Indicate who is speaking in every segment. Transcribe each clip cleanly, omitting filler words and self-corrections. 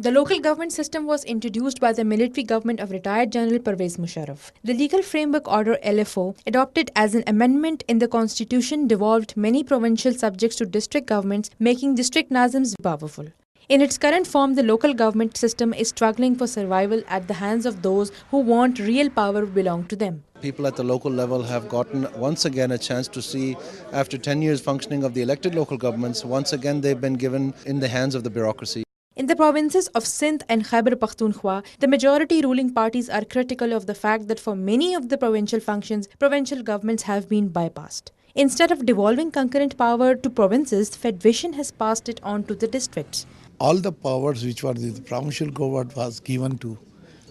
Speaker 1: The local government system was introduced by the military government of retired General Pervez Musharraf. The Legal Framework Order LFO, adopted as an amendment in the constitution, devolved many provincial subjects to district governments, making district Nazims powerful. In its current form, the local government system is struggling for survival at the hands of those who want real power belong to them.
Speaker 2: People at the local level have gotten once again a chance to see, after 10 years functioning of the elected local governments, once again they've been given in the hands of the bureaucracy.
Speaker 1: In the provinces of Sindh and Khyber Pakhtunkhwa, the majority ruling parties are critical of the fact that for many of the provincial functions, provincial governments have been bypassed. Instead of devolving concurrent power to provinces, Federation has passed it on to the districts.
Speaker 3: All the powers which were the provincial government was given to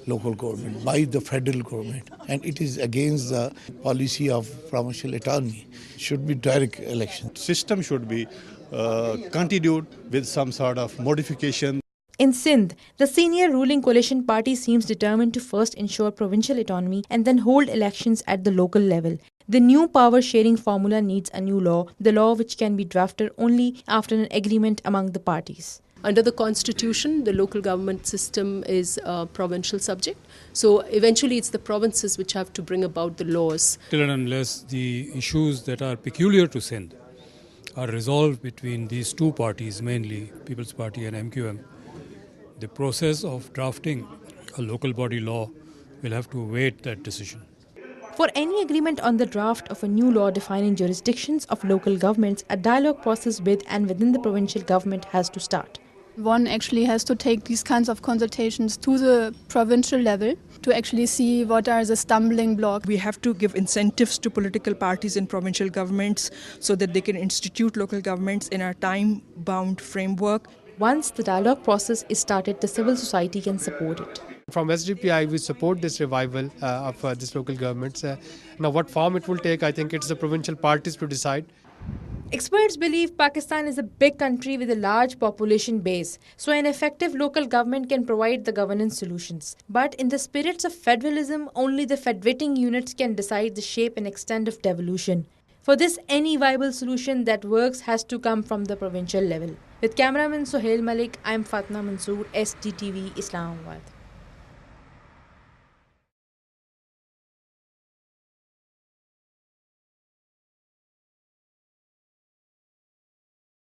Speaker 3: local government by the federal government, and it is against the policy of provincial autonomy. Should be direct election.
Speaker 4: System should be continued with some sort of modification.
Speaker 1: In Sindh, the senior ruling coalition party seems determined to first ensure provincial autonomy and then hold elections at the local level. The new power sharing formula needs a new law, the law which can be drafted only after an agreement among the parties.
Speaker 5: Under the constitution, the local government system is a provincial subject. So eventually it's the provinces which have to bring about the laws.
Speaker 6: Till and unless the issues that are peculiar to Sindh are resolved between these two parties, mainly People's Party and MQM, the process of drafting a local body law will have to await that decision.
Speaker 1: For any agreement on the draft of a new law defining jurisdictions of local governments, a dialogue process with and within the provincial government has to start.
Speaker 7: One actually has to take these kinds of consultations to the provincial level to actually see what are the stumbling blocks.
Speaker 8: We have to give incentives to political parties in provincial governments so that they can institute local governments in a time-bound framework.
Speaker 1: Once the dialogue process is started, the civil society can support it.
Speaker 9: From SDPI, we support this revival of this local governments. Now, what form it will take, I think it's the provincial parties to decide.
Speaker 1: Experts believe Pakistan is a big country with a large population base, so an effective local government can provide the governance solutions. But in the spirits of federalism, only the federating units can decide the shape and extent of devolution. For this, any viable solution that works has to come from the provincial level. With cameraman Sohail Malik, I am Fatna Mansoor, SDTV, Islamabad.